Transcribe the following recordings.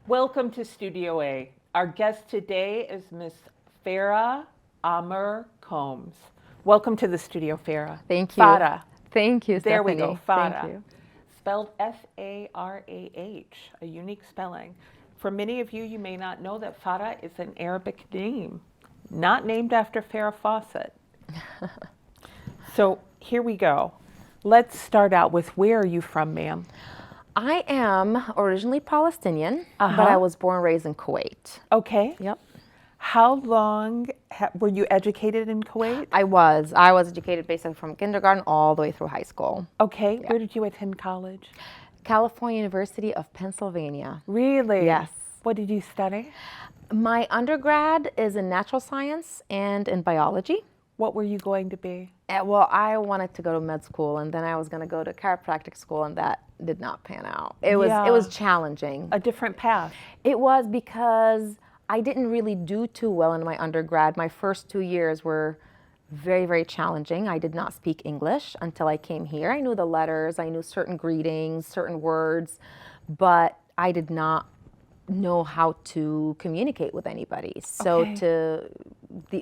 Welcome to Studio A. Our guest today is Miss Farah Amer Combs. Welcome to the studio, Farah. Thank you. Farah. Thank you, There we Stephanie. go, Farah. Thank you. Spelled Farah, a unique spelling. For many of you, you may not know that Farah is an Arabic name, not named after Farrah Fawcett. So here we go. Let's start out with, where are you from, ma'am? I am originally Palestinian, Uh-huh. but I was born and raised in Kuwait. Okay. Yep. How long were you educated in Kuwait? I was educated basically from kindergarten all the way through high school. Okay. Where did you attend college? California University of Pennsylvania. Really? Yes. What did you study? My undergrad is in natural science and in biology. What were you going to be? Well, I wanted to go to med school, and then I was going to go to chiropractic school, and that did not pan out. It was challenging. A different path. It was because I didn't really do too well in my undergrad. My first 2 years were very, very challenging. I did not speak English until I came here. I knew the letters, I knew certain greetings, certain words, but I did not know how to communicate with anybody. So Okay.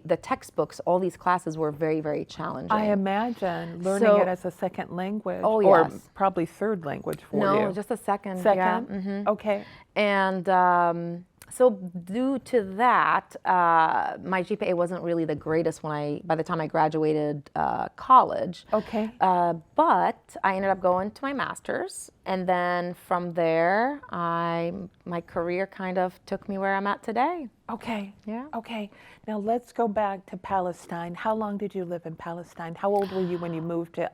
the textbooks, all these classes were very, very challenging. I imagine learning So- it as a second language, Oh, or yes. probably third language for No, you. just a second. Second? Yeah. Mhm. Okay. And so due to that, my GPA wasn't really the greatest by the time I graduated college. Okay. But I ended up going to my master's, and then from there, my career kind of took me where I'm at today. Okay. Yeah. Okay. Now let's go back to Palestine. How long did you live in Palestine? How old were you when you moved to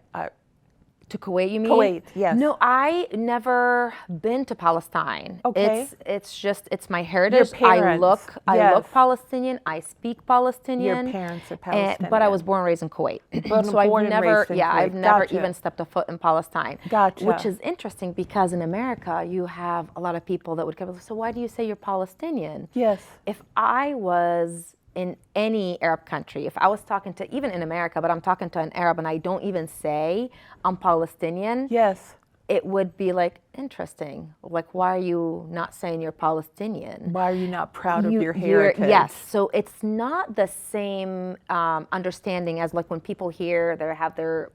To Kuwait, you mean? Kuwait? Yes. No, I never been to Palestine. Okay. It's my heritage. parents, I yes. look Palestinian. I speak Palestinian. Your parents are But Palestinian. I was born and raised in Kuwait. Born So I've and never, raised in I've Kuwait. never Gotcha. even stepped a foot in Palestine. Gotcha. Which is interesting because in America you have a lot of people that would come. So why do you say you're Palestinian? Yes. If I was in any Arab country, if I was talking to, even in America, but I'm talking to an Arab and I don't even say I'm Palestinian, Yes. it would be like, interesting. Like, why are you not saying you're Palestinian? Why are you not proud of your You're- heritage? Yes. So it's not the same understanding as like when people here, they have their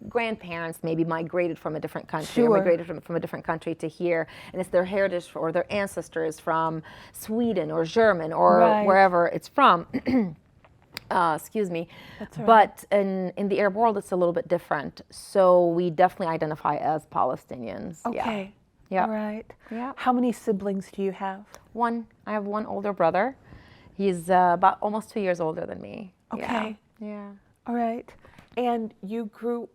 grandparents maybe migrated from a different country or Sure. migrated from a different country to here, and it's their heritage or their ancestors from Sweden or German or Right. wherever it's from. Excuse me. That's all right. But in the Arab world, it's a little bit different. So we definitely identify as Palestinians. Okay. Yeah. All right. Yeah. How many siblings do you have? I have one older brother. He's about almost 2 years older than me. Okay. Yeah. All right. And you grew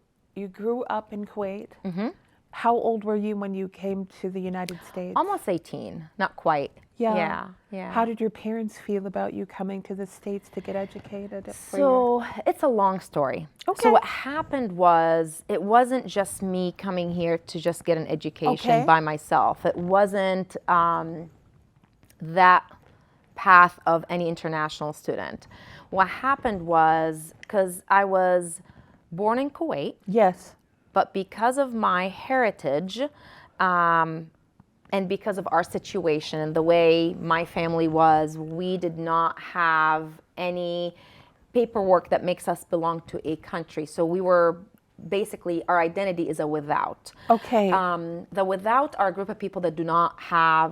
up in Kuwait. Mm-hmm. How old were you when you came to the United States? Almost 18, not quite. Yeah. Yeah. How did your parents feel about you coming to the States to get educated? So it's a long story. Okay. So what happened was, it wasn't just me coming here to just get an education Okay. by myself. It wasn't that path of any international student. What happened was, because I was born in Kuwait, Yes. but because of my heritage, and because of our situation and the way my family was, we did not have any paperwork that makes us belong to a country. So we were basically, our identity is a without. Okay. The without are a group of people that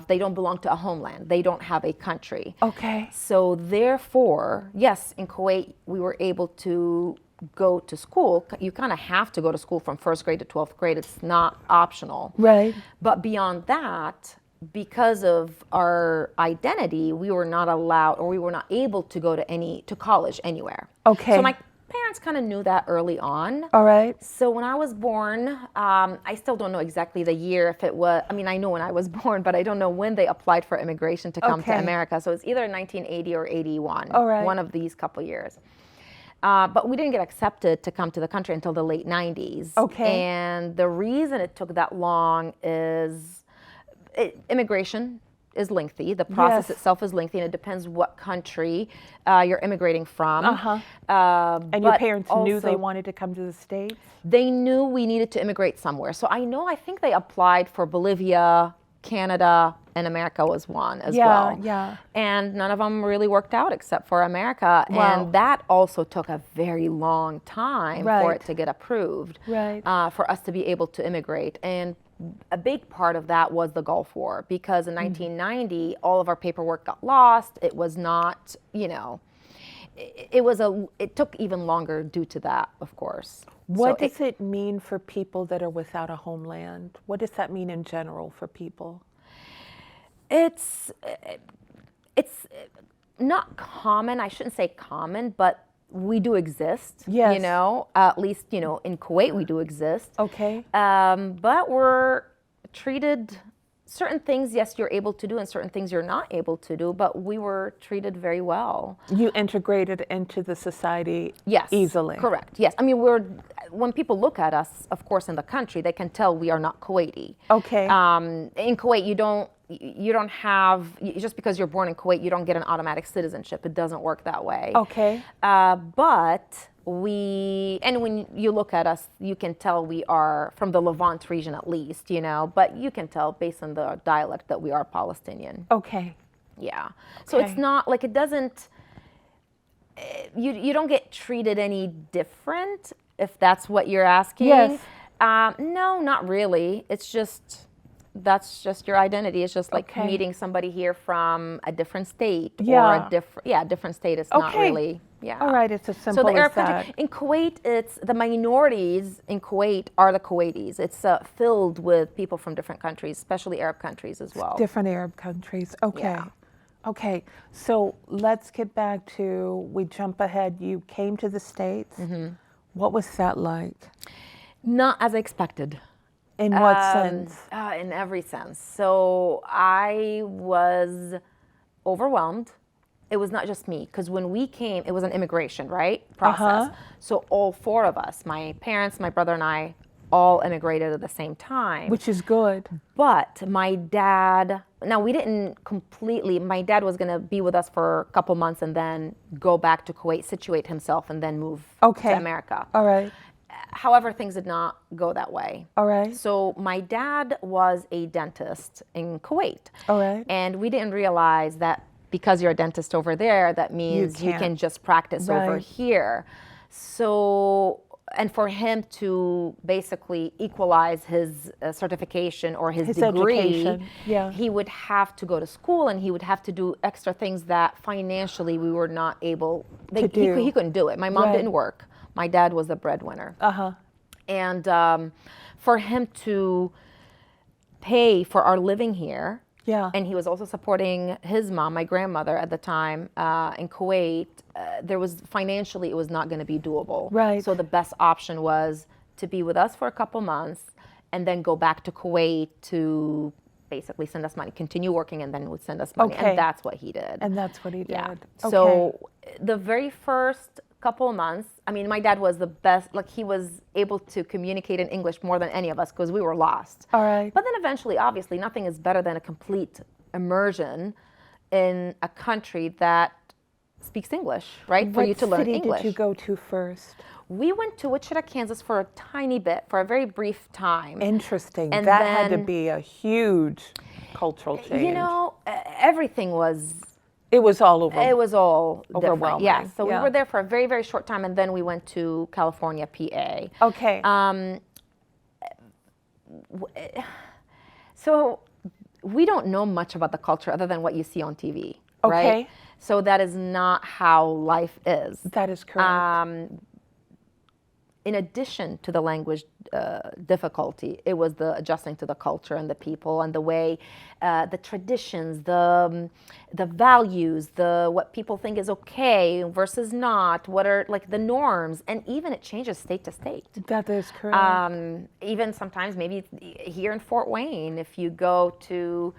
they don't belong to a homeland. They don't have a country. Okay. So therefore, yes, in Kuwait, we were able to go to school. You kind of have to go to school from first grade to 12th grade. It's not optional. Right. But beyond that, because of our identity, we were not allowed, or we were not able to go to college anywhere. Okay. So my parents kind of knew that early on. All right. So when I was born, I still don't know exactly the year, if it was, I mean, I know when I was born, but I don't know when they applied for immigration to come to Okay. America. So it's either 1980 or 81, All right. one of these couple years. But we didn't get accepted to come to the country until the late 90s. Okay. And the reason it took that long is immigration is lengthy. The process Yes. itself is lengthy, and it depends what country you're immigrating from. Uh-huh. And your But parents knew they also- wanted to come to the States? They knew we needed to immigrate somewhere. So I think they applied for Bolivia, Canada, and America was one as Yeah, well. yeah. And none of them really worked out except for America. Wow. And that also took a very long time for Right. it to get approved, Right. for us to be able to immigrate. And a big part of that was the Gulf War, because in Mm-hmm. 1990, all of our paperwork got lost. It was not, it took even longer due to that, of course. What So does it mean for people that are without a homeland? What does that mean in general for people? it's not common. I shouldn't say common, but we do exist. Yes. At least in Kuwait we do exist. Okay. But we're treated certain things. Yes, you're able to do, and certain things you're not able to do. But we were treated very well. You integrated into the society Yes, easily. correct. Yes, I mean when people look at us, of course, in the country, they can tell we are not Kuwaiti. Okay. In Kuwait, you don't have, just because you're born in Kuwait, you don't get an automatic citizenship. It doesn't work that way. Okay. But when you look at us, you can tell we are from the Levant region at least, but you can tell based on the dialect that we are Palestinian. Okay. Yeah. So it's Okay. not like it doesn't, you don't get treated any different, if that's what you're asking. Yes. No, not really. That's just your identity. It's just like Okay. meeting somebody here from a different state or Yeah. a different state. It's not Okay. really, yeah. All right. It's as So simple the Arab as that. country in Kuwait, it's the minorities in Kuwait are the Kuwaitis. It's filled with people from different countries, especially Arab countries as well. Different Arab countries. Okay. Yeah. Okay. So let's get back to, we jump ahead. You came to the States. Mm-hmm. What was that like? Not as expected. In what sense? In every sense. So I was overwhelmed. It was not just me, because when we came, it was an immigration, right, process. So all four of us, my parents, my brother, and I, all immigrated at the same time. Which is good. But my dad, now we didn't completely, my dad was going to be with us for a couple months and then go back to Kuwait, situate himself, and then move Okay. to America. All right. However, things did not go that way. All right. So my dad was a dentist in Kuwait. All right. And we didn't realize that because you're a dentist over there, that means you can't. can just practice over Right. here. So, and for him to basically equalize his certification or his degree, education, yeah. he would have to go to school and he would have to do extra things that financially we were not able To do. He couldn't do it. My mom Right. didn't work. My dad was the breadwinner. Uh-huh. And for him to pay for our living here, Yeah. and he was also supporting his mom, my grandmother at the time, in Kuwait, there was financially, it was not going to be doable. Right. So the best option was to be with us for a couple months and then go back to Kuwait to basically send us money, continue working, and then would send us money. Okay. And that's what he did. And that's what he did. Yeah. Okay. So the very first couple of months, I mean, my dad was the best, like he was able to communicate in English more than any of us because we were lost. All right. But then eventually, obviously, nothing is better than a complete immersion in a country that speaks English, right? For What you to learn city English. did you go to first? We went to Wichita, Kansas for a tiny bit, for a very brief time. Interesting. And that had to then- be a huge cultural change. Everything was It was all over. It was all different. Overwhelming, Yeah. So yeah. we were there for a very, very short time, and then we went to California, PA. Okay. So we don't know much about the culture other than what you see on TV, right? Okay. So that is not how life is. That is correct. In addition to the language difficulty, it was the adjusting to the culture and the people and the way, the traditions, the values, what people think is okay versus not, what are like the norms, and even it changes state to state. That is correct. Even sometimes maybe here in Fort Wayne, if you go to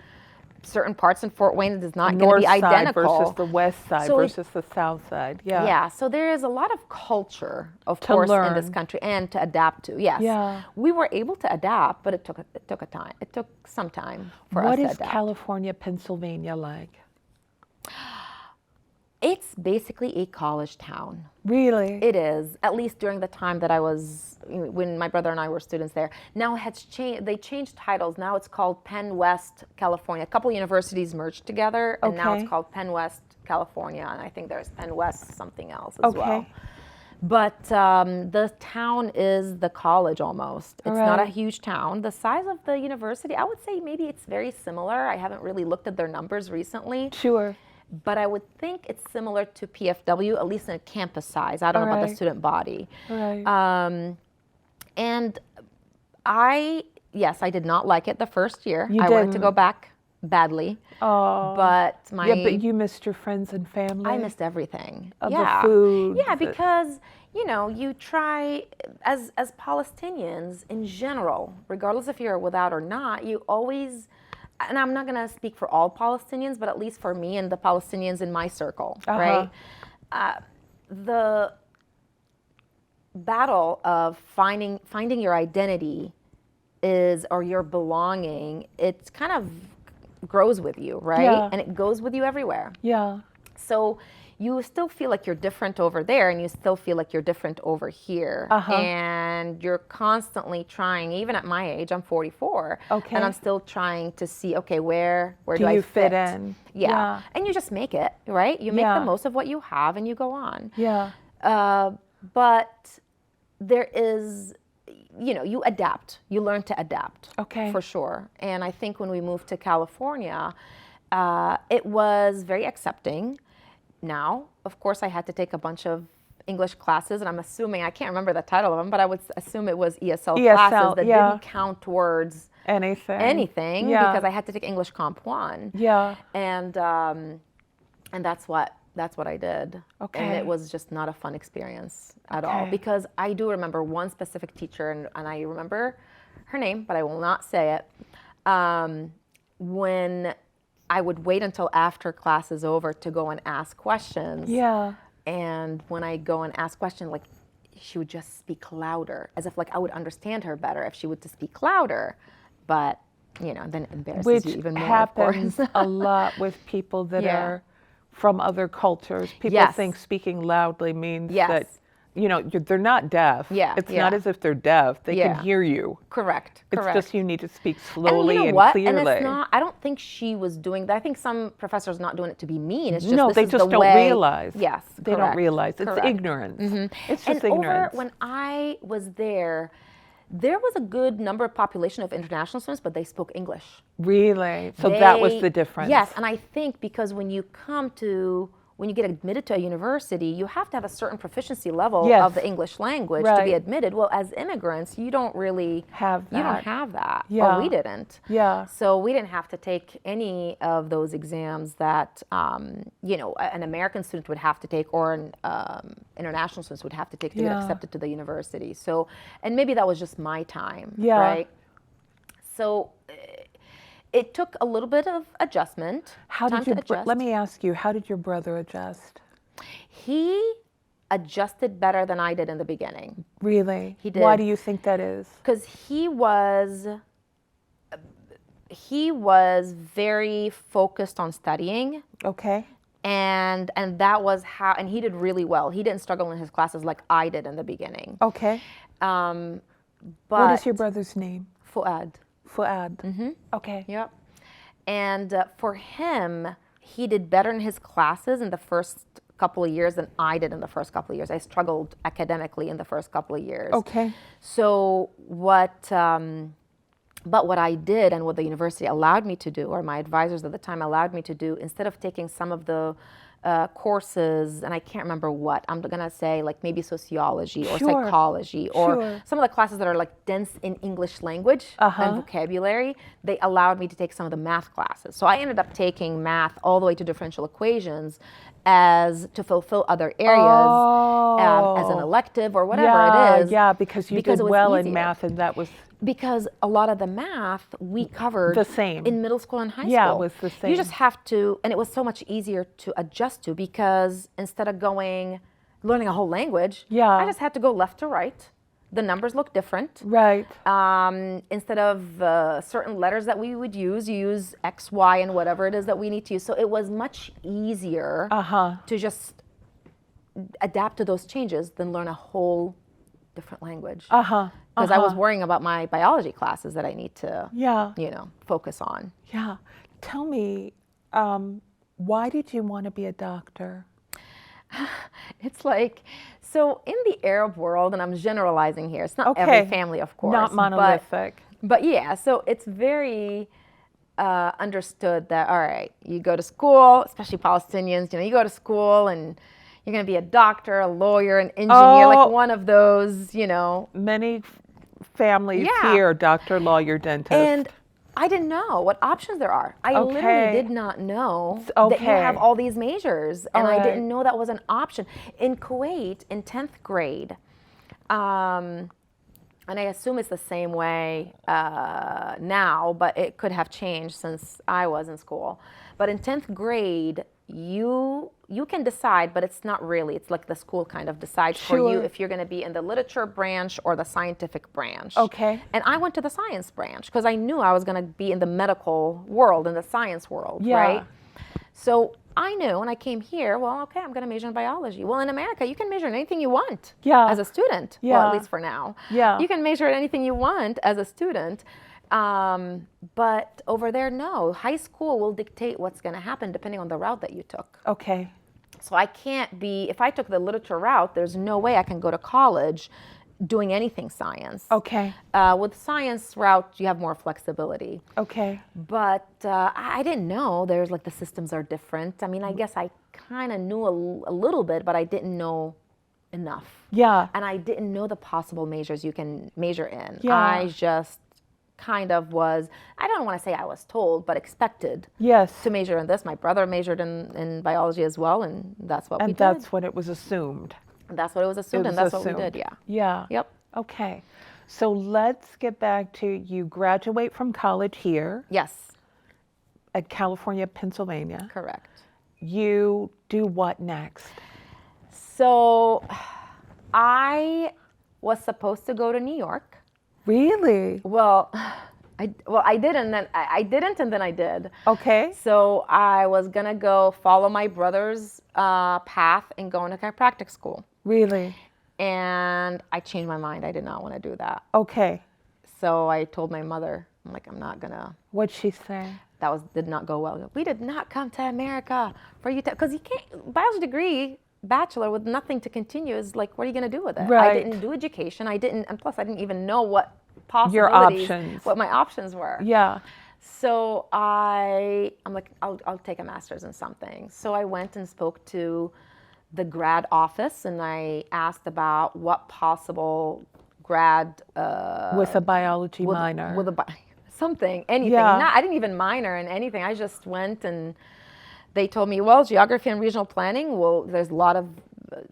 certain parts in Fort Wayne, it is not going to North be side identical. versus the west side So it- versus the south side. Yeah. Yeah, so there is a lot of culture, of To course, in this learn. country and to adapt to. Yes, Yeah. we were able to adapt, but it took a time. It took some time for us What to is adapt. California, Pennsylvania like? It's basically a college town. Really? It is, at least during the time that I was, when my brother and I were students there. Now it's changed, they changed titles. Now it's called Penn West, California. A couple universities merged together, and now it's Okay. called Penn West, California, and I think there's Penn West something else as well. Okay. But the town is the college almost. It's not a Right. huge town. The size of the university, I would say maybe it's very similar. I haven't really looked at their numbers recently. Sure. But I would think it's similar to PFW, at least in campus size. I don't know about the Alright. student body. Right. And yes, I did not like it the first year. You I wanted to didn't. go back badly. Oh. But Yeah, but you missed your friends and family. I missed everything. Of the Yeah. food, Yeah, the- because you try as Palestinians in general, regardless if you're without or not, you always, and I'm not going to speak for all Palestinians, but at least for me and the Palestinians in my circle, right? The battle of finding your identity or your belonging, it's kind of grows with you, right? Yeah. And it goes with you everywhere. Yeah. So you still feel like you're different over there, and you still feel like you're different over here. And you're constantly trying, even at my age, I'm 44, Okay. and I'm still trying to see, okay, where do Do I you fit in? Yeah. Yeah. And you just make it, right? You make Yeah. the most of what you have, and you go on. Yeah. But there is, you adapt. You learn to adapt. Okay. For sure. And I think when we moved to California, it was very accepting. Now, of course, I had to take a bunch of English classes, and I'm assuming, I can't remember the title of them, but I would assume it was ESL classes that yeah. didn't count towards anything. because I had to take English Comp 1. Yeah. And that's what I did. Okay. And it was just not a fun experience at all, Okay. because I do remember one specific teacher, and I remember her name, but I will not say it. When I would wait until after class is over to go and ask questions. Yeah. And when I go and ask questions, like, she would just speak louder, as if like I would understand her better if she would to speak louder. But then it embarrasses Which you even more. happens of course. a lot with people that Yeah. are from other cultures. People Yes. think speaking loudly means Yes. that they're not deaf. Yeah, It's yeah. not as if they're deaf. They Yeah. can hear you. Correct. It's Correct. just you need to speak And slowly you know and what? clearly. And it's not. I don't think she was doing that. I think some professors not doing it to be mean. It's just No, this they is just the don't way. realize. Yes, They don't correct, realize. It's correct. ignorance. It's just And ignorance. when I was there was a good number of population of international students, but they spoke English. Really? So that was They- the difference. Yes, and I think because when you get admitted to a university, you have to have a certain proficiency level Yes. of the English language to Right. be admitted. Well, as immigrants, you don't really Have You don't that. have that. Yeah. Or we didn't. Yeah. So we didn't have to take any of those exams that an American student would have to take, or an international students would have to take to get Yeah. accepted to the university. So, and maybe that was just my time, Yeah. right? So it took a little bit of adjustment. How time did you? to adjust. Let me ask you. How did your brother adjust? He adjusted better than I did in the beginning, Really? He did. Why do you think that is? because he was very focused on studying. Okay. And that was how, and he did really well. He didn't struggle in his classes like I did in the beginning. Okay. But What is your brother's name? Fuad. Fuad. Mm-hmm. Okay. Yep. And for him, he did better in his classes in the first couple of years than I did in the first couple of years. I struggled academically in the first couple of years. Okay. So but what I did, and what the university allowed me to do, or my advisors at the time allowed me to do, instead of taking some of the courses, and I can't remember what, I'm gonna say like maybe sociology or Sure. psychology, or Sure. some of the classes that are like dense in English language and vocabulary, they allowed me to take some of the math classes. So I ended up taking math all the way to differential equations as to fulfill other areas as an elective or whatever yeah, it is. Yeah, because you because did it was well in easier. math, and that was Because a lot of the math we covered The same. in middle school and high school. Yeah, it was the You same. just have to, and it was so much easier to adjust to, because instead of learning a whole language, Yeah. I just had to go left to right, the numbers look different. Right. Instead of certain letters that we would use, you use X, Y, and whatever it is that we need to use. So it was much easier to just adapt to those changes than learn a whole different language. Because I was worrying about my biology classes that I need to, focus on. Yeah. Tell me, why did you want to be a doctor? It's like, so in the Arab world, and I'm generalizing here, it's not every family, of course. Not monolithic. But yeah, so it's very understood that, all right, you go to school, especially Palestinians, you go to school and you're going to be a doctor, a lawyer, an engineer, like one of those, Many families here, doctor, lawyer, dentist. And I didn't know what options there are. I literally did not know that you have all these majors, and I didn't know that was an option. In Kuwait, in 10th grade, and I assume it's the same way now, but it could have changed since I was in school. But in 10th grade, you can decide, but it's not really. It's like the school kind of decides for you if you're going to be in the literature branch or the scientific branch. Okay. And I went to the science branch because I knew I was going to be in the medical world, in the science world, right? So I knew when I came here, well, okay, I'm going to major in biology. Well, in America, you can major in anything you want as a student. Well, at least for now. You can major in anything you want as a student. But over there, no. High school will dictate what's going to happen depending on the route that you took. Okay. So I can't be, if I took the literature route, there's no way I can go to college doing anything science. Okay. With science route, you have more flexibility. Okay. But I didn't know there's like the systems are different. I mean, I guess I kind of knew a little bit, but I didn't know enough. Yeah. And I didn't know the possible majors you can major in. Yeah. I just kind of was, I don't want to say I was told, but expected to major in this. My brother majored in biology as well, and that's what we did. And that's what it was assumed. That's what it was assumed, and that's what we did, Yeah. Yep. Okay. So let's get back to you graduate from college here. Yes. At California, Pennsylvania. Correct. You do what next? So I was supposed to go to New York. Really? Well, I did, and then I didn't, and then I did. Okay. So I was gonna go follow my brother's path and go into chiropractic school. Really? And I changed my mind. I did not want to do that. Okay. So I told my mother, I'm like, I'm not gonna. What'd she say? That did not go well. We did not come to America for you to, because you can't, biology degree, bachelor with nothing to continue is like, what are you going to do with it? Right. I didn't do education. And plus I didn't even know what possibilities, what my options were. Yeah. So I'm like, I'll take a master's in something. So I went and spoke to the grad office and I asked about what possible grad. With a biology minor. With something, anything. Yeah. I didn't even minor in anything. I just went and they told me, well, geography and regional planning, there's a lot of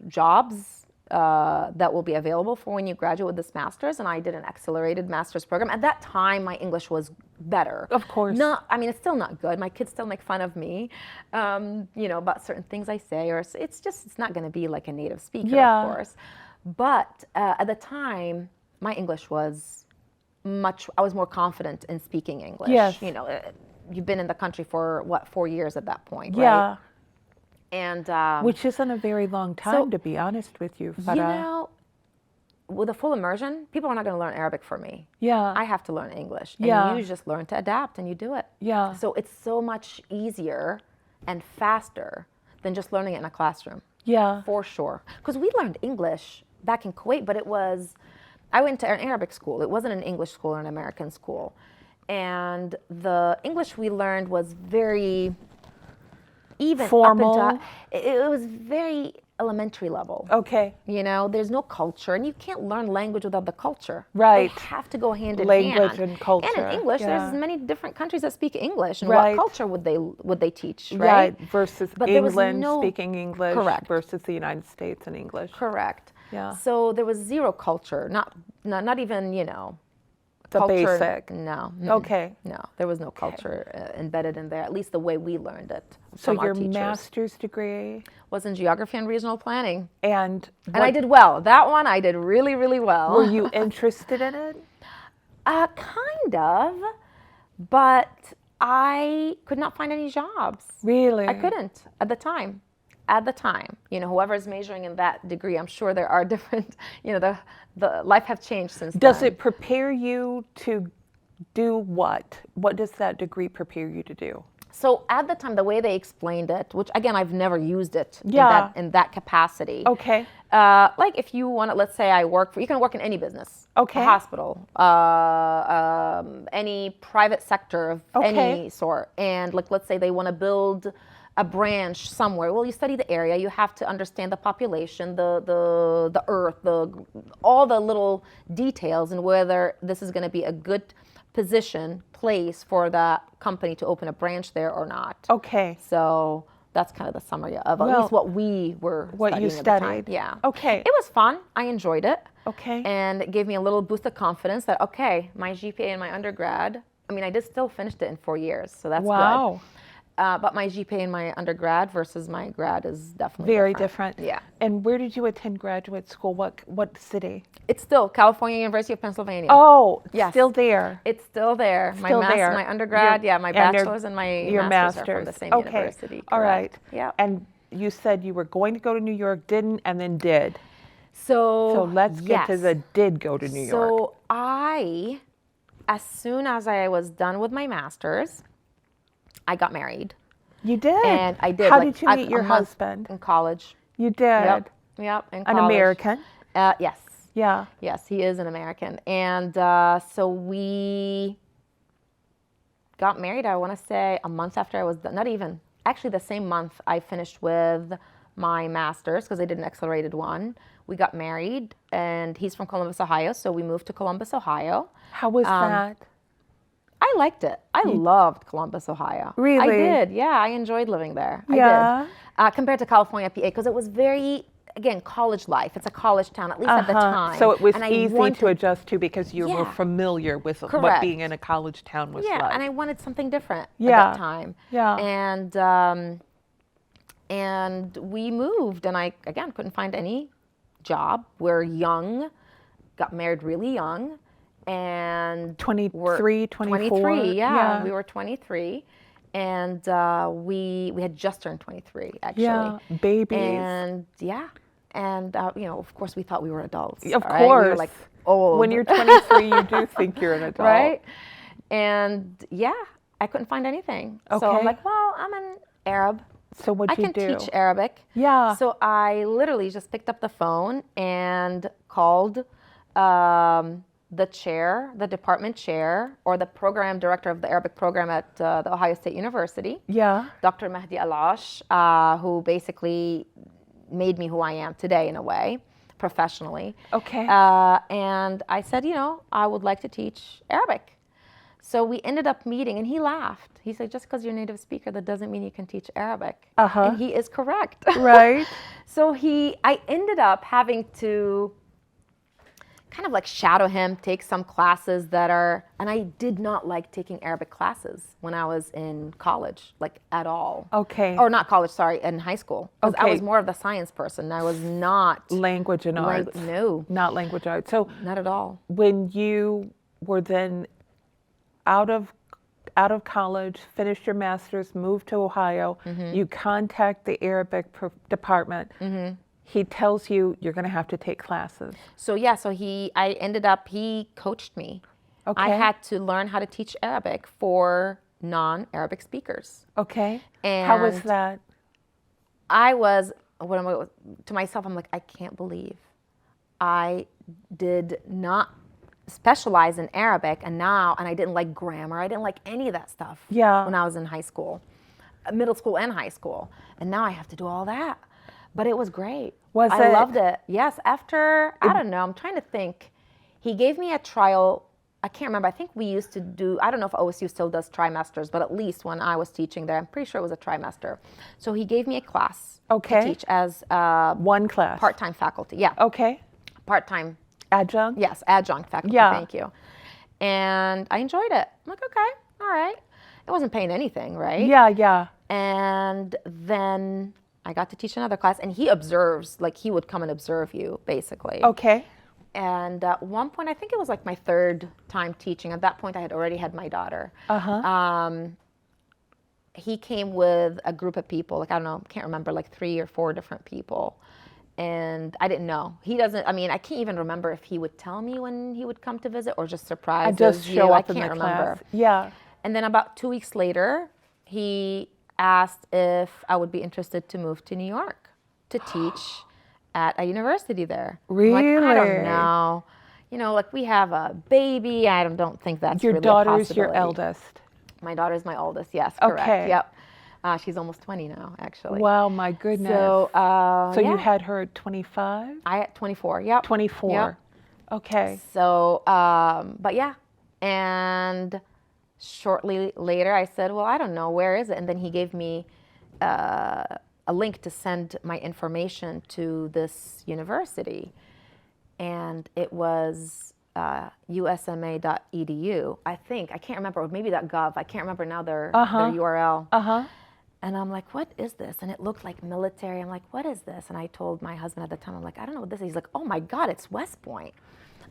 jobs that will be available for when you graduate with this master's. And I did an accelerated master's program. At that time, my English was better. Of course. It's still not good. My kids still make fun of me, about certain things I say, or it's not going to be like a native speaker, of course. But at the time, my English was I was more confident in speaking English. Yes. You've been in the country for 4 years at that point, right? Yeah. And which isn't a very long time, to be honest with you, Farah. With a full immersion, people are not going to learn Arabic for me. Yeah. I have to learn English. And you just learn to adapt and you do it. Yeah. So it's so much easier and faster than just learning it in a classroom. Yeah. For sure. Because we learned English back in Kuwait, but I went to an Arabic school. It wasn't an English school or an American school. And the English we learned was very even. Formal? It was very elementary level. Okay. There's no culture, and you can't learn language without the culture. Right. They have to go hand in hand. Language and culture. And in English, there's many different countries that speak English, and Right. what culture would they teach, right? Versus But there was England no- speaking English Correct. versus the United States and English. Correct. Yeah. So there was zero culture, not even, The culture, basic. no. Okay. No, there was no culture embedded in there, at least the way we learned it So from our your teachers. master's degree Was in geography and regional planning. and And I did well. That one I did really, really well. were you interested in it? Kind of, but I could not find any jobs. Really? I couldn't at the time. At the time, whoever's measuring in that degree, I'm sure there are different, the life have changed since Does then. it prepare you to do what? What does that degree prepare you to do? So at the time, the way they explained it, which again, I've never used it Yeah. in that capacity. Okay. Like if you want to, let's say you can work in any business. Okay. A hospital, any private sector of any sort. And like, let's say they want to build a branch somewhere. Well, you study the area, you have to understand the population, the earth, all the little details and whether this is going to be a good place for that company to open a branch there or not. Okay. So that's kind of the summary of at least what we were What you studying at the studied. time. Yeah. Okay. It was fun. I enjoyed it. Okay. And it gave me a little boost of confidence that, okay, my GPA in my undergrad, I mean, I did still finish it in 4 years, so that's Wow. good. But my GPA in my undergrad versus my grad is definitely Very different. Yeah. And where did you attend graduate school? What city? It's still California University of Pennsylvania. Oh, Yes. still there. It's still there. Still there. My undergrad, my and your- bachelor's and my your master's are from master's. the same Okay. university. All right. Correct. Yeah. And you said you were going to go to New York, didn't, and then did. So let's get to yes. the did go to New York. So as soon as I was done with my master's, I got married. You did? And I did. How like, did you meet your a month husband? in college. You did? Yep. In An college. American? Yes. Yeah. Yes, he is an American. And so we got married, I want to say, a month after I was done. Not even. Actually, the same month I finished with my master's because I did an accelerated one. We got married, and he's from Columbus, Ohio, so we moved to Columbus, Ohio. How was that? I liked it. I loved Columbus, Ohio. Really? I did. Yeah, I enjoyed living there. Yeah. I did. Compared to California, PA, because it was very, again, college life. It's a college town, at least at the time. So it was And I easy wanted- to adjust to because you were Yeah. familiar with what Correct. being in a college town was Yeah, like. and I wanted something different Yeah. at that time. Yeah. And we moved, and I, again, couldn't find any job. We're young, got married really young, and 23, 24? 23, Yeah. we were 23, and we had just turned 23 actually. Yeah, babies. And of course we thought we were adults. Of all right? We were course. like old. When you're 23, you do think you're an adult. right? And I couldn't find anything. So Okay. I'm like, well, I'm an Arab. So what'd I you can do? teach Arabic. Yeah. So I literally just picked up the phone and called the department chair, or the program director of the Arabic program at the Ohio State University, Yeah. Dr. Mahdi Alash, who basically made me who I am today in a way, professionally. Okay. And I said, I would like to teach Arabic. So we ended up meeting, and he laughed. He said, just because you're a native speaker, that doesn't mean you can teach Arabic. Uh-huh. And he is correct. Right. So I ended up having to kind of like shadow him, take some classes and I did not like taking Arabic classes when I was in college, like at all. Okay. Or not college, sorry, in high school. Because I Okay. was more of the science person. I was not. Language and arts. No, Not language arts. So not at all. when you were then out of college, finished your master's, moved to Ohio, you contact the Arabic department. He tells you you're going to have to take classes. So he coached me. Okay. I had to learn how to teach Arabic for non-Arabic speakers. Okay. How was And that? To myself, I'm like, I can't believe I did not specialize in Arabic, and I didn't like grammar. I didn't like any of that stuff. Yeah. When I was in high school, middle school and high school, and now I have to do all that. But it was great. I loved it. Yes. After I don't know. I'm trying to think. He gave me a trial. I can't remember. I think we used to do. I don't know if OSU still does trimesters, but at least when I was teaching there, I'm pretty sure it was a trimester. So he gave me a class Okay. to teach as One class. part-time faculty. Yeah. Okay. Part-time. Adjunct? Yes, adjunct faculty. Yeah. Thank you. And I enjoyed it. I'm like, okay, all right. It wasn't paying anything, right? Yeah, yeah. And then I got to teach another class, and he observes, like he would come and observe you, basically. Okay. And at one point, I think it was like my third time teaching. At that point, I had already had my daughter. Uh-huh. He came with a group of people, like I don't know, can't remember, like 3 or 4 different people. And I didn't know. He doesn't, I mean, I can't even remember if he would tell me when he would come to visit or just I surprises just you. show I up in can't the remember. class. Yeah. And then about 2 weeks later, he asked if I would be interested to move to New York to teach at a university there. I'm like, I don't Really? know. You know, like we have a baby. I don't think that's Your really a daughter is your possibility. eldest. My daughter's my oldest. Yes, correct. Okay. Yep. She's almost 20 now, actually. Wow, my goodness. So, So you yeah. had her at 25? I at 24. Yep. 24. Yep. Okay. So, but yeah. And shortly later, I said, well, I don't know, where is it? And then he gave me a link to send my information to this university. And it was usma.edu, I think. I can't remember, or maybe .gov. I can't remember now their URL. Uh-huh. And I'm like, what is this? And it looked like military. I'm like, what is this? And I told my husband at the time, I'm like, I don't know what this is. He's like, oh my God, it's West Point.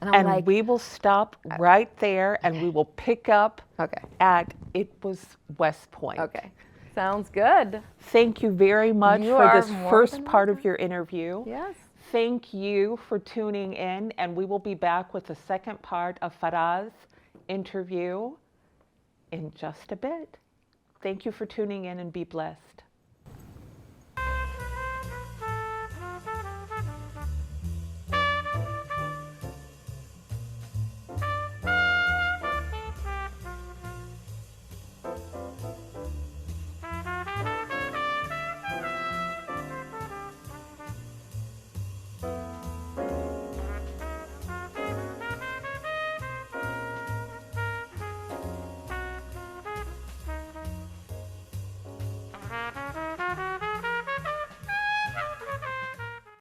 And I'm And like, we will stop right there and we will pick up okay, at it was West Point. okay. Sounds good. Thank you very much You for are this more first than part of your interview. Yes. Thank you for tuning in, and we will be back with the second part of Farah's interview in just a bit. Thank you for tuning in, and be blessed.